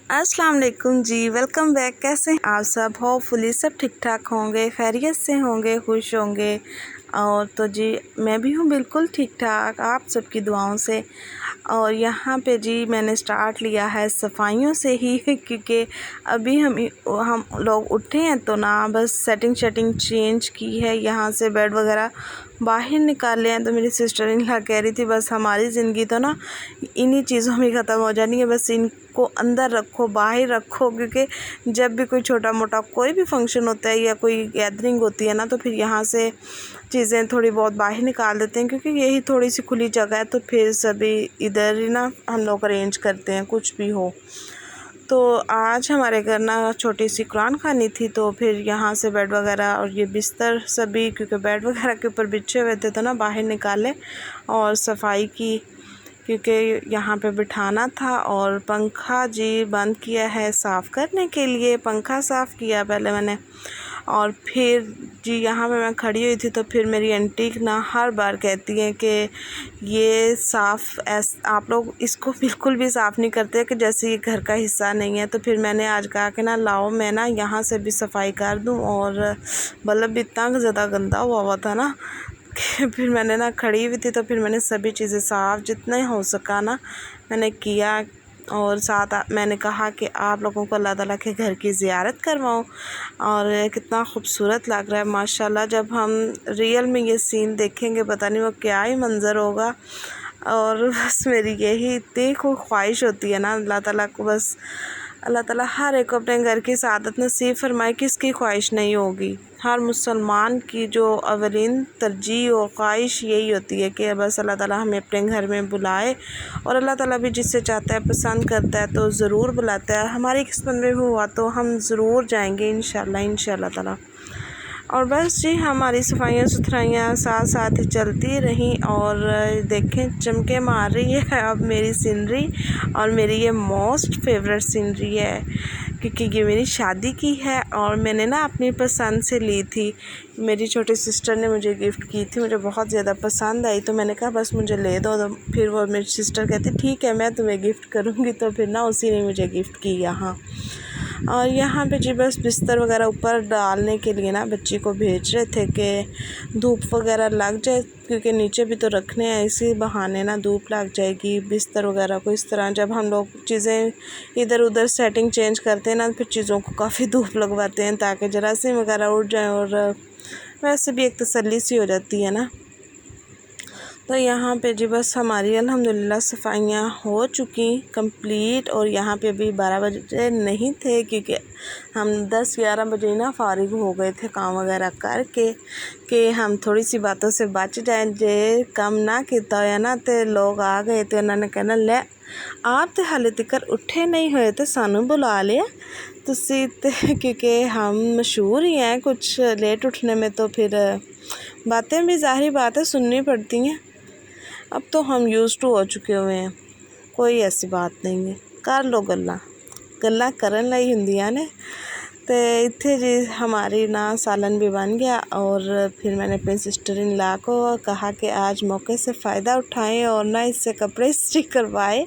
अस्सलाम वालेकुम जी, welcome back. कैसे हैं आप सब? होपफुली सब ठीक ठाक होंगे, खैरियत से होंगे, खुश होंगे। और तो जी मैं भी हूँ बिल्कुल ठीक ठाक आप सबकी दुआओं से। और यहाँ पे जी मैंने स्टार्ट लिया है सफाइयों से ही क्योंकि अभी हम लोग उठे हैं तो ना बस सेटिंग चेंज की है, यहाँ से बेड वगैरह बाहर निकाले हैं। तो मेरी सिस्टर इन ला कह रही थी बस हमारी ज़िंदगी तो ना इन्हीं चीज़ों में ख़त्म हो जानी है, बस इनको अंदर रखो बाहर रखो, क्योंकि जब भी कोई छोटा मोटा कोई भी फंक्शन होता है या कोई गैदरिंग होती है ना तो फिर यहाँ से चीज़ें थोड़ी बहुत बाहर निकाल देते हैं, क्योंकि यही थोड़ी सी खुली जगह है तो फिर सभी इधर ही ना हम लोग अरेंज करते हैं कुछ भी हो। तो आज हमारे घर ना छोटी सी कुरान खानी थी, तो फिर यहाँ से बेड वगैरह और ये बिस्तर सभी, क्योंकि बेड वगैरह के ऊपर बिछे हुए थे तो ना बाहर निकाले और सफाई की, क्योंकि यहाँ पे बिठाना था। और पंखा जी बंद किया है साफ़ करने के लिए, पंखा साफ़ किया पहले मैंने। और फिर जी यहाँ पे मैं खड़ी हुई थी तो फिर मेरी आंटी ना हर बार कहती हैं कि ये आप लोग इसको बिल्कुल भी साफ़ नहीं करते कि जैसे ये घर का हिस्सा नहीं है। तो फिर मैंने आज कहा कि ना लाओ मैं ना यहाँ से भी सफाई कर दूँ। और बल्ब भी इतना ज़्यादा गंदा हुआ था ना कि फिर मैंने ना खड़ी हुई थी तो फिर मैंने सभी चीज़ें साफ़ जितना हो सका ना मैंने किया। और साथ मैंने कहा कि आप लोगों को अल्लाह ताला के घर की ज़ियारत करवाऊँ। और कितना खूबसूरत लग रहा है माशाल्लाह। जब हम रियल में ये सीन देखेंगे पता नहीं वो क्या ही मंज़र होगा। और बस मेरी यही इतनी ख्वाहिश होती है ना अल्लाह ताला को, बस अल्लाह ताला हर एक को अपने घर की सआदत नसीब फरमाए। किसकी ख्वाहिश नहीं होगी? हर मुसलमान की जो अवलीन तरजीह और ख्वाहिश यही होती है कि बस अल्लाह ताला हमें अपने घर में बुलाए। और अल्लाह ताला भी जिससे चाहता है पसंद करता है तो ज़रूर बुलाता है। हमारी किस्मत में हुआ तो हम ज़रूर जाएंगे इंशाल्लाह ताला। और बस जी हमारी सफाइयाँ सुथराइयाँ साथ साथ ही चलती रहीं। और देखें चमके मार रही है अब मेरी सीनरी, और मेरी ये मोस्ट फेवरेट सीनरी है क्योंकि ये मेरी शादी की है और मैंने ना अपनी पसंद से ली थी। मेरी छोटी सिस्टर ने मुझे गिफ्ट की थी, मुझे बहुत ज़्यादा पसंद आई तो मैंने कहा बस मुझे ले दो। तो फिर वो मेरी सिस्टर कहती ठीक है मैं तुम्हें गिफ्ट करूँगी, तो फिर ना उसी ने मुझे गिफ्ट की यहाँ। और यहाँ पे जी बस बिस्तर वगैरह ऊपर डालने के लिए ना बच्ची को भेज रहे थे कि धूप वगैरह लग जाए, क्योंकि नीचे भी तो रखने हैं, इसी बहाने ना धूप लग जाएगी बिस्तर वगैरह को। इस तरह जब हम लोग चीज़ें इधर उधर सेटिंग चेंज करते हैं ना फिर चीज़ों को काफ़ी धूप लगवाते हैं ताकि जरासीम वगैरह उड़ जाएँ, और वैसे भी एक तसल्ली सी हो जाती है ना। तो यहाँ पे जी बस हमारी अल्हम्दुलिल्लाह सफाइयाँ हो चुकी कंप्लीट। और यहाँ पे अभी 12 बजे नहीं थे क्योंकि हम 10-11 बजे ना फारिग हो गए थे काम वगैरह करके कि हम थोड़ी सी बातों से बच जाएं। जे कम ना किया होया ना तो लोग आ गए तो उन्होंने कहना ले आप तो हाले तक उठे नहीं हुए तो सानू बुला लिया तुसी क्योंकि हम मशहूर ही हैं कुछ लेट उठने में, तो फिर बातें भी ज़ाहिर बात है सुननी पड़ती हैं। अब तो हम यूज़ टू हो चुके हुए हैं, कोई ऐसी बात नहीं है, कर लो गल्लां करन लई हुंदियां ने। तो इत्थे जी हमारी ना सालन भी बन गया। और फिर मैंने अपनी सिस्टर इन ला को कहा कि आज मौके से फ़ायदा उठाएं और ना इससे कपड़े इस्त्री करवाएं।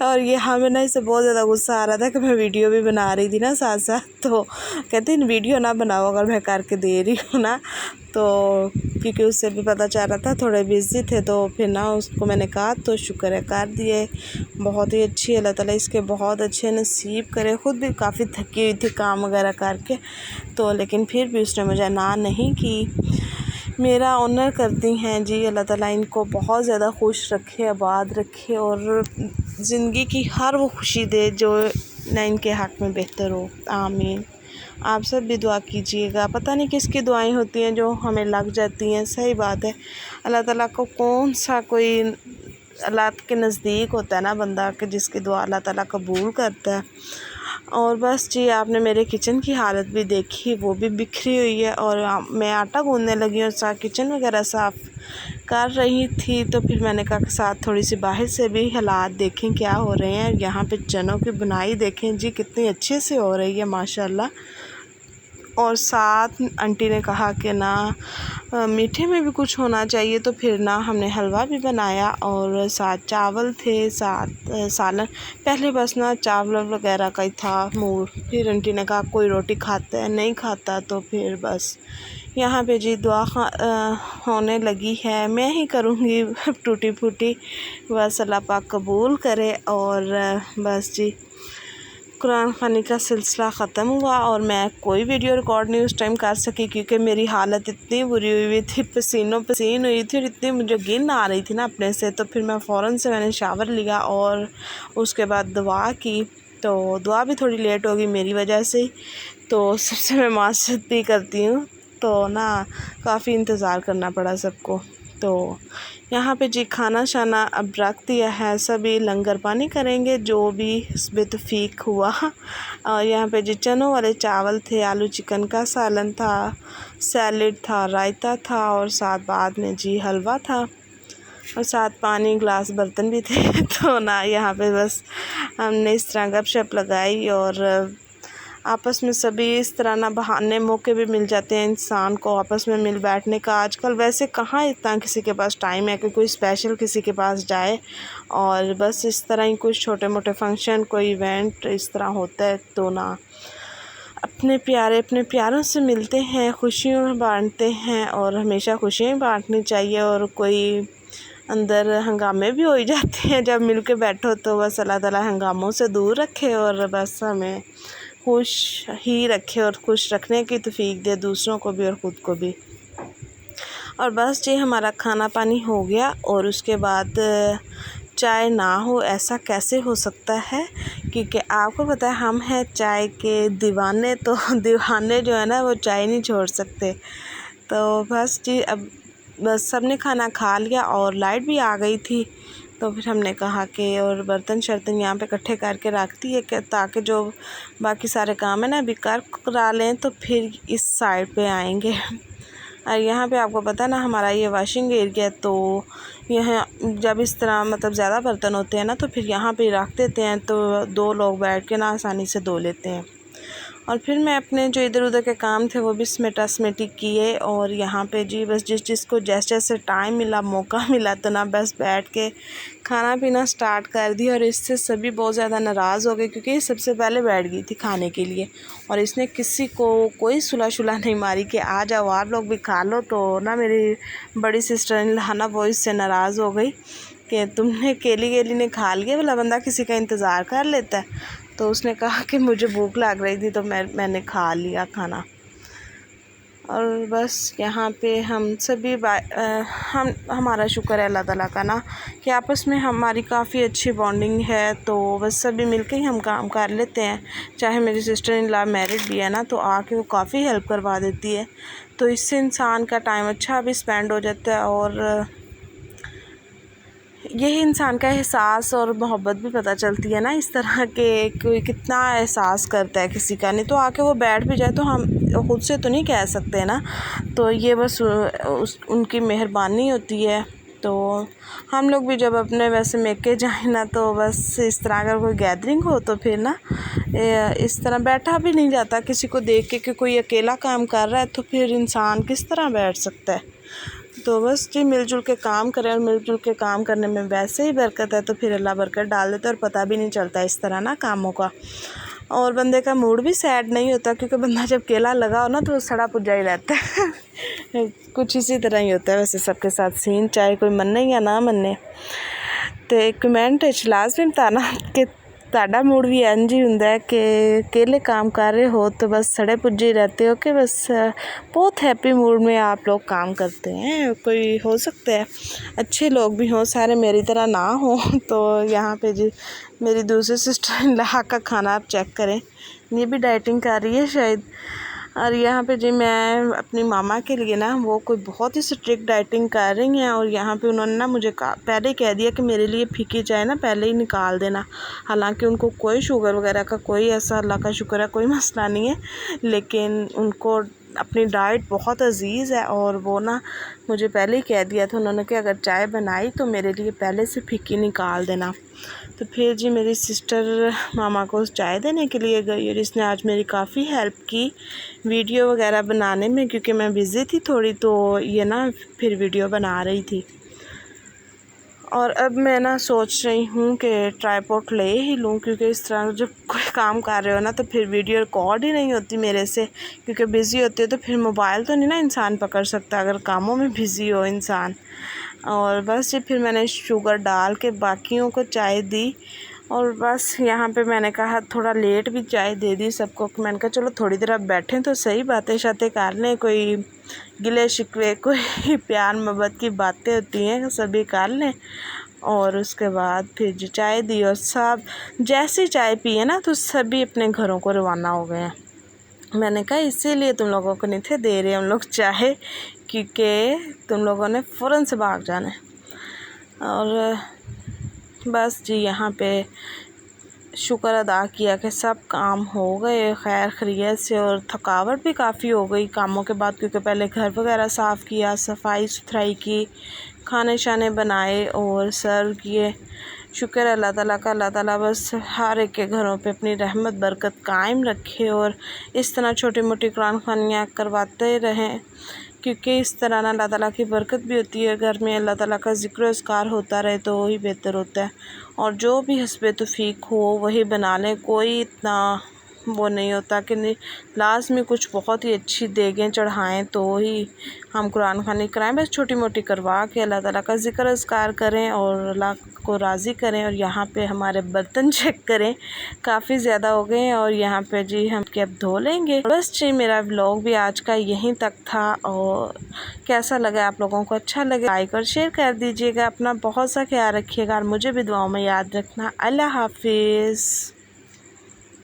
और ये हमें ना इससे बहुत ज़्यादा गुस्सा आ रहा था कि मैं वीडियो भी बना रही थी ना साथ साथ, तो कहती वीडियो ना बनाओ अगर मैं करके दे रही हूँ ना। तो क्योंकि उससे भी पता चल रहा था थोड़े बिज़ी थे, तो फिर ना उसको मैंने कहा तो शुक्र है कर दिए। बहुत ही अच्छी अल्लाह ताला इसके बहुत अच्छे नसीब करे। ख़ुद भी काफ़ी थकी हुई थी काम वगैरह करके, तो लेकिन फिर भी उसने मुझे ना नहीं की। मेरा ऑनर करती हैं जी, अल्लाह ताला इनको बहुत ज़्यादा खुश रखे, आबाद रखे और ज़िंदगी की हर वो खुशी दे जो ना इनके हक़ में बेहतर हो। आमीन। आप सब भी दुआ कीजिएगा। पता नहीं किसकी दुआएं होती हैं जो हमें लग जाती हैं। सही बात है, अल्लाह ताला को कौन सा कोई अल्लाह के नज़दीक होता है ना बंदा कि जिसकी दुआ अल्लाह ताला कबूल करता है। और बस जी आपने मेरे किचन की हालत भी देखी, वो भी बिखरी हुई है। और मैं आटा गूँधने लगी और साथ किचन वगैरह साफ़ कर रही थी, तो फिर मैंने कहा साथ थोड़ी सी बाहर से भी हालात देखें क्या हो रहे हैं। यहाँ पे चनों की बुनाई देखें जी कितनी अच्छे से हो रही है माशाल्लाह। और साथ आंटी ने कहा कि ना मीठे में भी कुछ होना चाहिए, तो फिर ना हमने हलवा भी बनाया और साथ चावल थे, साथ सालन। पहले बस ना चावल वगैरह का ही था मूड, फिर आंटी ने कहा कोई रोटी खाता है, नहीं खाता तो फिर बस यहाँ पे जी दुआ होने लगी है। मैं ही करूँगी टूटी फूटी, बस अल्लाह पाक कबूल करे। और बस जी कुरान ख़वानी का सिलसिला ख़त्म हुआ और मैं कोई वीडियो रिकॉर्ड नहीं उस टाइम कर सकी, क्योंकि मेरी हालत इतनी बुरी हुई थी, पसीनों पसीन हुई थी और इतनी मुझे गिन आ रही थी ना अपने से। तो फिर मैं फ़ौरन से मैंने शावर लिया और उसके बाद दुआ की। तो दुआ भी थोड़ी लेट होगी मेरी वजह से, तो सबसे मैं माफ़ी भी करती हूँ। तो ना काफ़ी इंतज़ार करना पड़ा सबको। तो यहाँ पे जी खाना शाना अब रख दिया है, सभी लंगर पानी करेंगे जो भी बेतौफीक हुआ। और यहाँ पे जी चनों वाले चावल थे, आलू चिकन का सालन था, सैलेड था, रायता था और साथ बाद में जी हलवा था और साथ पानी ग्लास बर्तन भी थे। तो ना यहाँ पे बस हमने इस तरह गपशप लगाई और आपस में सभी इस तरह ना बहाने मौके भी मिल जाते हैं इंसान को आपस में मिल बैठने का। आजकल वैसे कहाँ इतना किसी के पास टाइम है कि कोई स्पेशल किसी के पास जाए, और बस इस तरह ही कुछ छोटे मोटे फंक्शन, कोई इवेंट इस तरह होता है तो ना अपने प्यारों से मिलते हैं, खुशियाँ बांटते हैं और हमेशा खुशियाँ बांटनी चाहिए। और कोई अंदर हंगामे भी हो ही जाते हैं जब मिल के बैठो, तो बस अल्लाह ताला हंगामों से दूर रखे और बस हमें खुश ही रखे और खुश रखने की तौफीक दे, दूसरों को भी और ख़ुद को भी। और बस जी हमारा खाना पानी हो गया और उसके बाद चाय ना हो ऐसा कैसे हो सकता है, क्योंकि आपको पता है हम हैं चाय के दीवाने। तो दीवाने जो है ना वो चाय नहीं छोड़ सकते। तो बस जी अब बस सबने खाना खा लिया और लाइट भी आ गई थी, तो फिर हमने कहा कि और बर्तन शर्तन यहाँ पे इकट्ठे करके रख दिए कि ताकि जो बाकी सारे काम है ना अभी करा लें तो फिर इस साइड पे आएंगे। और यहाँ पे आपको पता ना हमारा ये वॉशिंग एरिया, तो यहाँ जब इस तरह मतलब ज़्यादा बर्तन होते हैं ना तो फिर यहाँ पे रख देते हैं, तो 2 लोग बैठ के ना आसानी से धो लेते हैं। और फिर मैं अपने जो इधर उधर के काम थे वो भी समेटा समेटी किए और यहाँ पे जी बस जिसको जैसे टाइम मिला, मौका मिला, तो ना बस बैठ के खाना पीना स्टार्ट कर दिया। और इससे सभी बहुत ज़्यादा नाराज़ हो गए, क्योंकि ये सबसे पहले बैठ गई थी खाने के लिए और इसने किसी को कोई सुलह शुला नहीं मारी कि आ जाओ आप लोग भी खा लो। तो ना मेरी बड़ी सिस्टर इन वो इससे नाराज़ हो गई कि तुमने केली ने खा लिया, भला बंदा किसी का इंतज़ार कर लेता है। तो उसने कहा कि मुझे भूख लग रही थी तो मैंने खा लिया खाना। और बस यहाँ पे हम सभी हमारा शुक्र है अल्लाह ताला का ना कि आपस में हमारी काफ़ी अच्छी बॉन्डिंग है, तो बस सभी मिलके ही हम काम कर लेते हैं। चाहे मेरी सिस्टर इन लॉ मैरिड भी है ना, तो आके वो काफ़ी हेल्प करवा देती है, तो इससे इंसान का टाइम अच्छा भी स्पेंड हो जाता है और यही इंसान का एहसास और मोहब्बत भी पता चलती है ना, इस तरह के कोई कितना एहसास करता है किसी का। नहीं तो आके वो बैठ भी जाए तो हम ख़ुद से तो नहीं कह सकते ना, तो ये बस उनकी मेहरबानी होती है। तो हम लोग भी जब अपने वैसे मेके जाए ना, तो बस इस तरह अगर कोई गैदरिंग हो तो फिर ना इस तरह बैठा भी नहीं जाता। किसी को देख के कि कोई अकेला काम कर रहा है तो फिर इंसान किस तरह बैठ सकता है। तो बस जी मिलजुल के काम करें, और मिलजुल के काम करने में वैसे ही बरकत है, तो फिर अल्लाह बरकत डाल देता है और पता भी नहीं चलता इस तरह ना कामों का। और बंदे का मूड भी सैड नहीं होता, क्योंकि बंदा जब केला लगा हो ना तो सड़ा पुजा ही रहता है। कुछ इसी तरह ही होता है वैसे सबके साथ सीन, चाहे कोई मन्ने या ना मन्ने। तो कमेंट लाजमी बताना कि ਤੁਹਾਡਾ मूड भी इंज ही ਹੁੰਦਾ है कि अकेले काम कर रहे हो तो बस सड़े पुज्जे रहते हो, कि बस बहुत हैप्पी मूड में आप लोग काम करते हैं। कोई हो सकता है अच्छे लोग भी हों, सारे मेरी तरह ना हो। तो यहाँ पे जी मेरी दूसरी सिस्टर इन लॉ का खाना आप चेक करें, ये भी डाइटिंग कर रही है शायद। और यहाँ पे जी मैं अपनी मामा के लिए ना वो कोई बहुत ही स्ट्रिक्ट डाइटिंग कर रही हैं, और यहाँ पे उन्होंने ना मुझे पहले ही कह दिया कि मेरे लिए फीकी चाय ना पहले ही निकाल देना। हालांकि उनको कोई शुगर वगैरह का कोई ऐसा अल्लाह का शुक्र है कोई मसला नहीं है, लेकिन उनको अपनी डाइट बहुत अजीज़ है। और वो ना मुझे पहले ही कह दिया था उन्होंने कि अगर चाय बनाई तो मेरे लिए पहले से फीकी निकाल देना। तो फिर जी मेरी सिस्टर मामा को चाय देने के लिए गई और इसने आज मेरी काफ़ी हेल्प की वीडियो वगैरह बनाने में, क्योंकि मैं बिज़ी थी थोड़ी, तो ये ना फिर वीडियो बना रही थी। और अब मैं ना सोच रही हूँ कि ट्राइपॉड ले ही लूँ, क्योंकि इस तरह जब कोई काम कर रहे हो ना तो फिर वीडियो रिकॉर्ड ही नहीं होती मेरे से, क्योंकि बिज़ी होती है तो फिर मोबाइल तो नहीं ना इंसान पकड़ सकता अगर कामों में बिज़ी हो इंसान। और बस जी फिर मैंने शुगर डाल के बाकियों को चाय दी और बस यहाँ पे मैंने कहा थोड़ा लेट भी चाय दे दी सबको। मैंने कहा चलो थोड़ी देर आप बैठें तो सही, बातें शातें कर लें, कोई गिले शिकवे कोई प्यार मोहब्बत की बातें होती हैं सभी कर लें। और उसके बाद फिर जी चाय दी और सब जैसी चाय पिए ना तो सभी अपने घरों को रवाना हो गए हैं। मैंने कहा इसीलिए तुम लोगों को नहीं थे दे रहे हम लोग चाय, क्योंकि तुम लोगों ने फ़ौरन से भाग जाना है। और बस जी यहाँ पे शुक्र अदा किया कि सब काम हो गए खैर खैरियत से, और थकावट भी काफ़ी हो गई कामों के बाद, क्योंकि पहले घर वगैरह साफ़ किया, सफाई सुथराई की, खाने शाने बनाए और सर्व किए। शुक्र अल्लाह ताला का, अल्लाह ताला बस हर एक के घरों पे अपनी रहमत बरकत कायम रखे और इस तरह छोटी मोटी कुरान ख़वानियाँ करवाते रहें, क्योंकि इस तरह ना अल्लाह ताला की बरकत भी होती है घर में। अल्लाह ताला का ज़िक्र अस्कार होता रहे तो वही बेहतर होता है। और जो भी हस्बे तौफीक हो वही बना लें, कोई इतना वो नहीं होता कि नहीं लास्ट में कुछ बहुत ही अच्छी देगें चढ़ाएं तो ही हम कुरान ख़वानी कराएं। बस छोटी मोटी करवा के अल्लाह ताला का ज़िक्र अस्कार करें और अल्लाह को राज़ी करें। और यहाँ पे हमारे बर्तन चेक करें, काफ़ी ज़्यादा हो गए हैं और यहाँ पे जी हम के अब धो लेंगे। बस जी मेरा व्लॉग भी आज का यहीं तक था, और कैसा लगा आप लोगों को, अच्छा लगे लाइक और शेयर कर दीजिएगा। अपना बहुत सा ख्याल रखिएगा और मुझे भी दुआओं में याद रखना। अल्लाह हाफिज़।